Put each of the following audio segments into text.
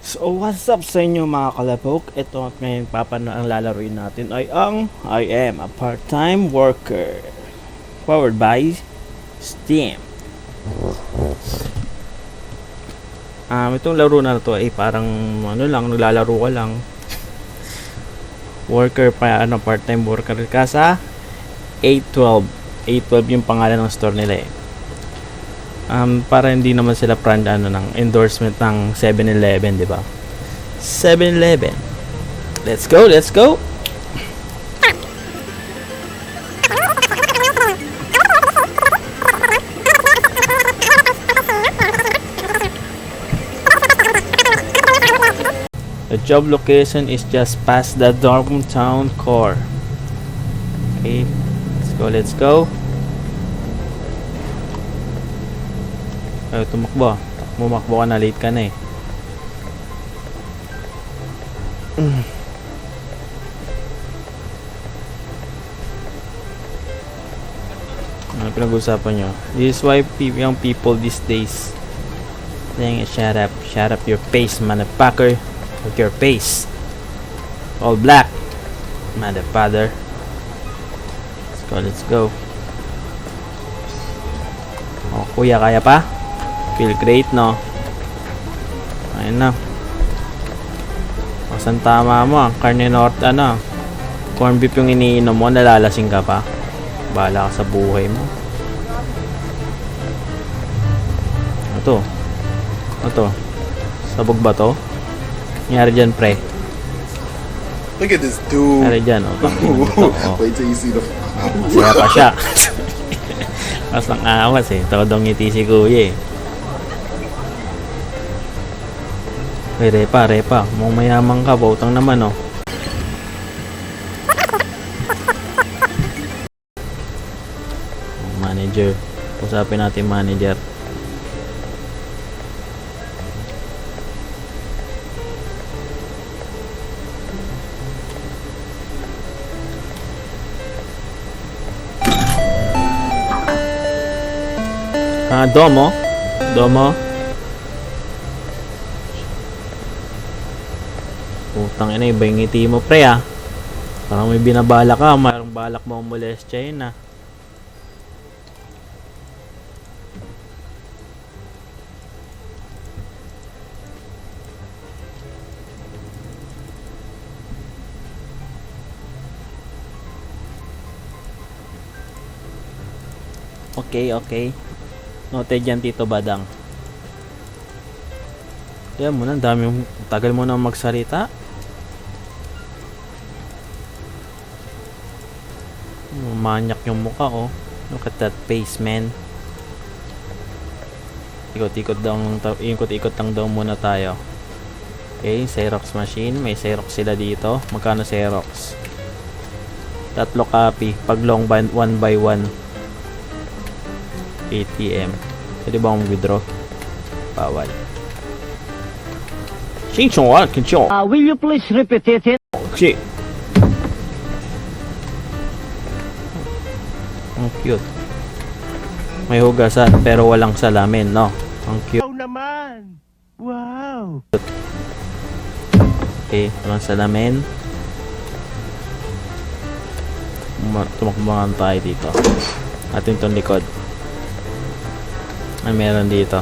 So what's up sa inyo mga kalabok? Ito at ngayon ang lalaroin natin ay ang I am a part-time worker, powered by Steam. Itong laro na to ay parang naglalaro ka lang. Worker pa, part-time worker ka sa 812. 812 yung pangalan ng store nila eh. Para hindi naman sila brand ng endorsement ng 7-Eleven, di ba? 7-Eleven. Let's go, let's go. The job location is just past the downtown core. Okay, let's go, let's go. Ay, tumakbo. Mumakbo ka na, late ka na eh. Ano pinag-usapan nyo? This is why young people these days saying, shut up your face, motherfucker. Look your face. All black, motherfucker. Let's go. Oh, kuya, kaya pa? Feel great, no? Ayun na. Saan tama mo? Carne Norte, corn beef yung iniinom mo, nalalasing ka pa. Bahala ka sa buhay mo. Ito. Sabog ba to? Nangyari dyan, pre. Look at this dude. Nangyari dyan, Wait till you see the. Masaya pa siya. Mas nang awas eh. Todong ngiti si kuya eh. Ay, repa. Mukhang mayaman ka. Bautang naman, oh. Manager. Usapin natin manager. Domo. Putang ina, iba yung ngiti mo, pre, ah. Parang may binabala ka, mayroong balak mo molestya yun, ah. Okay. Noted yan, Tito Badang. Yan mo na, tagal mo na magsalita. Manyak yung mukha, oh. Look at that face, man. Ikot-ikot lang daw muna tayo. Okay, Xerox machine. May Xerox sila dito. Magkano Xerox? 3 copy. Pag long band, 1 by 1. ATM. Pwede ba akong withdraw? Bawal. Will you please repeat it? Okay. Ang cute. May hugasan pero walang salamin, no? Ang cute. Oh naman! Wow! Okay, walang salamin. Tumakbangan tayo dito. Atin itong likod. Ay, meron dito.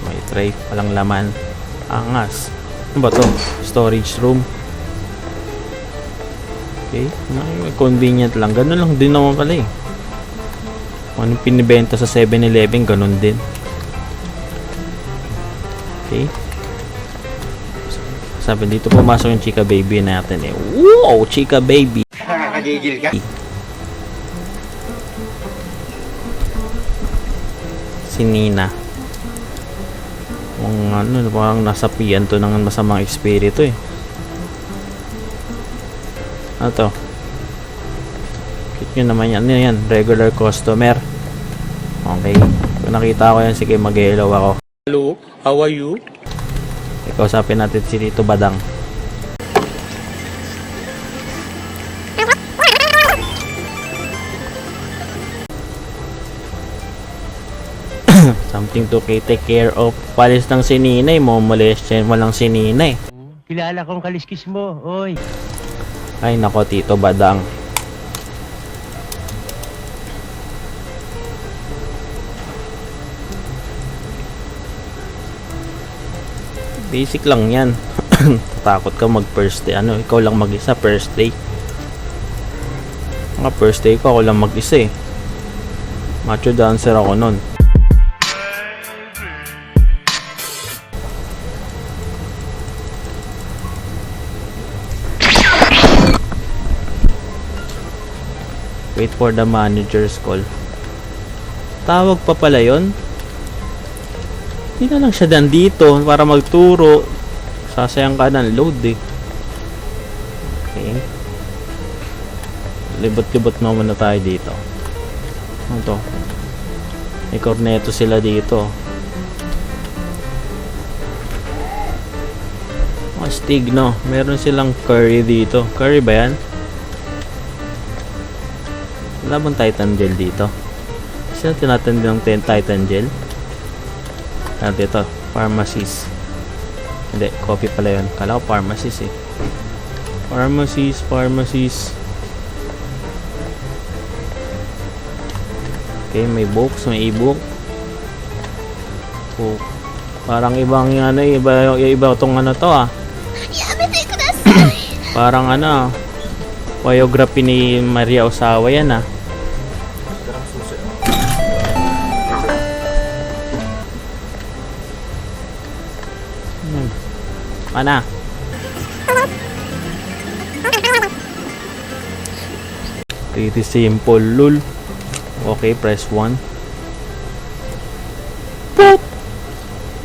May tray, walang laman. Angas. Ano ba to? Storage room. Okay, convenient lang. Ganun lang din naman pala eh. Anong pinibenta sa 7-Eleven, ganun din. Okay. Sabi dito pumasok yung chika baby natin eh. Wow, chika baby. Nakakagigil ka. Si Nina. Parang nasapian to ng masamang espiritu eh. Ano to? Cute nyo naman yan. Ano yan? Regular customer. Okay. Kung nakita ko yan, sige mag-hello ako. Hello, how are you? Ikausapin natin si Tito Badang. Something to take care of. Palis ng si Ninay mo. Molestyan mo lang si Ninay. Kilala kong kaliskis mo, oy. Ay nako, Tito Badang. Basic lang yan. Takot ka mag first day. Ano, ikaw lang mag-isa first day. Mga first day ko, ako lang mag-isa eh. Macho dancer ako nun. Wait for the manager's call. Tawag pa pala yun? Hindi na lang siya nandito para magturo. Sasayang ka ng load eh. Okay. Libot-libot naman na tayo dito. Ano to? May corneto sila dito. Astig no. Meron silang curry dito. Curry ba yan? Wala bang Titan Gel dito? Sino tinatindi ng Titan Gel? Ano dito? Pharmacies. Hindi, coffee pala yun. Kala ko pharmacies eh. Pharmacies. Okay, may books, may e-book. Oh, parang ibang ano, iba tong ano to ah. Parang ano, biography ni Maria Osawa yan ah. Mana? Pretty simple, lul. Okay, press 1. Pop!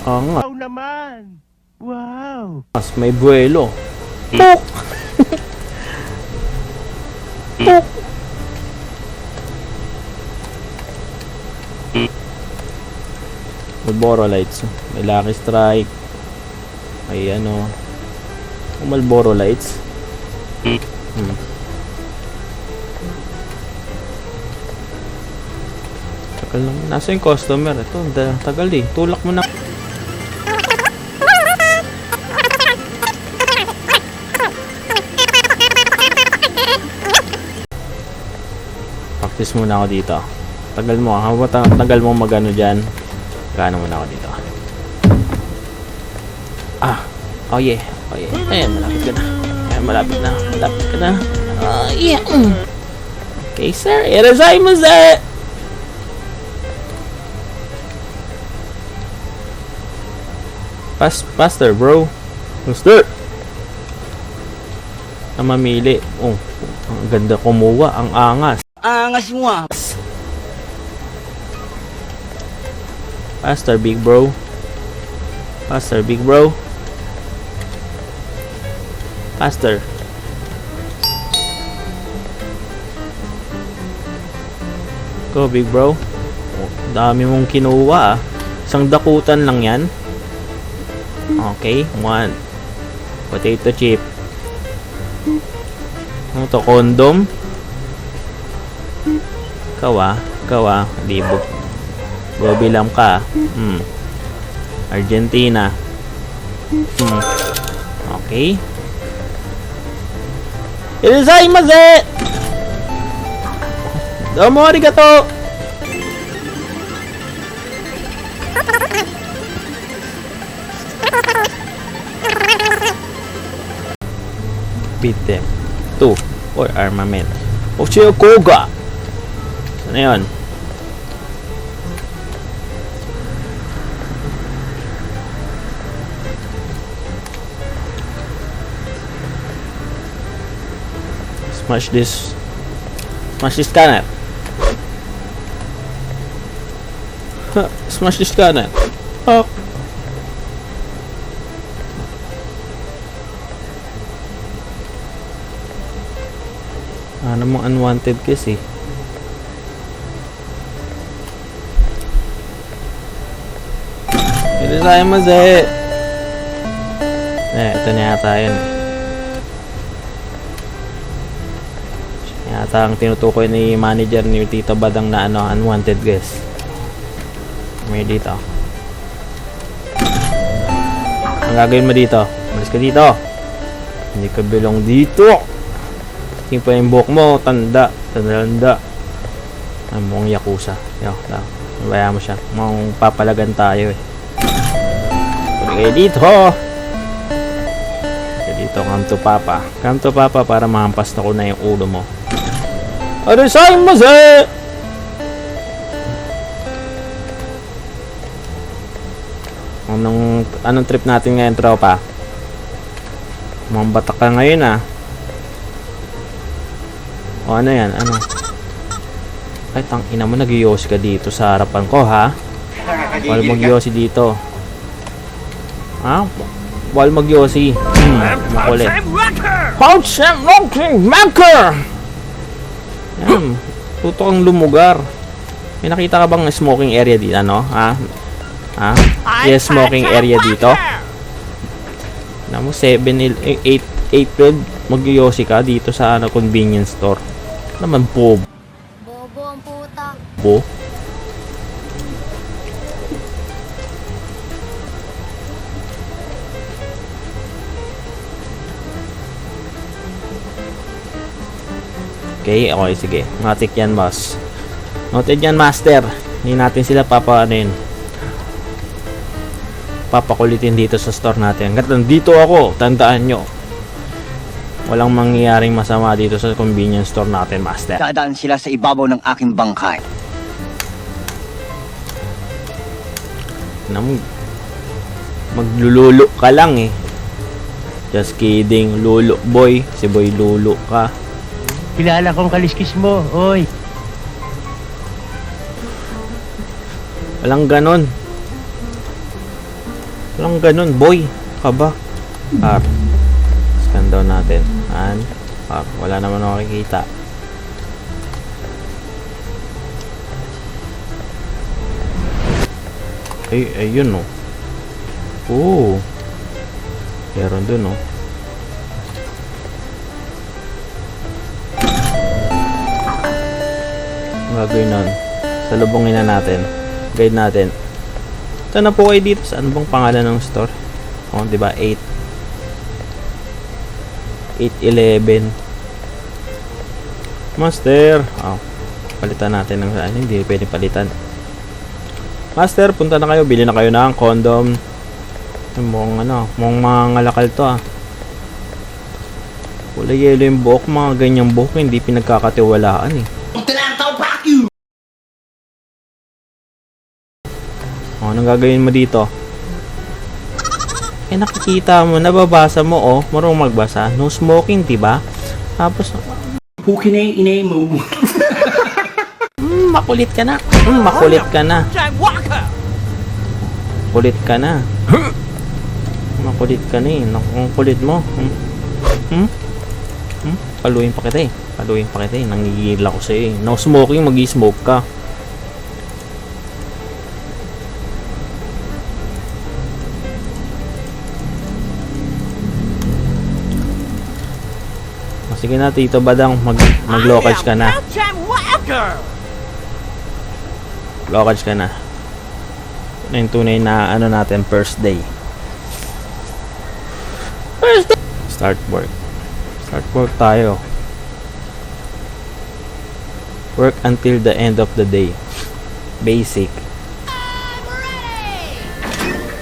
Ang Wow naman. Wow. mas may buwelo. Pok! Pok! Malboro lights. May Lucky Strike. May ano. Malboro lights. Tagal lang. Nasa yung customer? Ito, tagal eh. Tulak mo na. Practice muna ako dito. Tagal mo. Tagal mo magano dyan. Gano muna ako dito. Oh yeah. Ayan, malapit ka na. Malapit ka na. Yeah. Okay, sir. Irasaimasu! Faster, bro. Faster! Na mamili. Oh, ang ganda kumuha. Ang angas. Angas mo ah. Faster, big bro. Faster. Go, big bro. Oh, dami mong kinuha ah. Isang dakutan lang yan. Okay, 1. Potato chip. Ano to? Condom? Kawa. Libo. Go, bilang ka. Argentina. Okay. Irasaimasu! Domo arigato! Beat them. 2. Or armament. Oshio Koga! Ano yun? Smash this cannon. Smash this cannon. Oh. Ano mong unwanted kiss eh. Irasaimasu! Ito na yata yun. Yata ang tinutukoy ni manager ni Tito Badang na ano, unwanted guest. May dito. Ang gagawin mo dito? Malis ka dito. Hindi ka belong dito. Tingin pa yung buhok mo. Tanda. Ang mukhang yakuza. Nabaya mo siya. Mukhang papalagan tayo eh. Puli kayo dito. Kaya dito, come to papa. Come to papa para mahampas na ko na yung ulo mo. Arisay mo sa! Anong trip natin ngayon, tropa? Mambatak ka ngayon ah. O ano yan? Ano? Ay, tangina mo, nag-yosi ka dito sa harapan ko, ha? Wal mag-yosi dito. Ha? Wal mag-yosi. Makulit. Pouch-em Walking Maker! Yan. Tuto kang lumugar. May nakita ka bang smoking area dito, ano? Ha? Ha? Yes, smoking area dito. Namo 7, 8, 12 mag-yosi ka dito sa ano, convenience store. Naman po. Bobo ang puta. Po. Okay, okay, sige. Matik yan, boss. Noted yan, master. Hindi natin sila papakulitin dito sa store natin. Hanggat nandito ako, tandaan nyo. Walang mangyayaring masama dito sa convenience store natin, master. Dadaan sila sa ibabaw ng aking bangkay. Maglululo ka lang eh. Just kidding, lulo boy. Si boy lulo ka. Kilala kong kaliskis mo, oy. Walang ganon. Walang ganon, boy. Kaba. R. Scan down natin. R. Wala naman makikita. Ay, ayun oh. Oo. Meron dun oh. Gagawin nun. Salubungin na natin. Guide natin. Ito na po kayo dito. Saan bang pangalan ng store? O, oh, diba? 811. Master. Oh, palitan natin ng saan. Hindi pwede palitan. Master, punta na kayo. Bili na kayo ng condom. Mukhang mga ngalakal to ah. Kulay yelo yung buhok. Mga ganyang buhok hindi pinagkakatiwalaan eh. O, anong gagawin mo dito? Eh, nakikita mo, nababasa mo, oh. Marunong magbasa. No smoking, diba? Tapos, Hukinay-inay mo. makulit ka na. Makulit ka na. Kulit ka na. Makulit ka na eh. Ang kulit mo. Paluin pa kita eh. Paluin pa kita eh. Nangigil ako sa'yo eh. No smoking, mag-i-smoke ka. Sige na, Tito Badang, mag-locage ka na. Locage ka na. Ito na yung tunay na ano natin, first day. First day! Start work. Start work tayo. Work until the end of the day. Basic. I'm ready.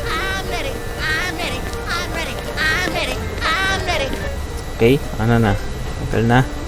I'm ready. I'm ready. I'm ready. I'm ready. I'm ready. Okay? Ano na? Tagal na.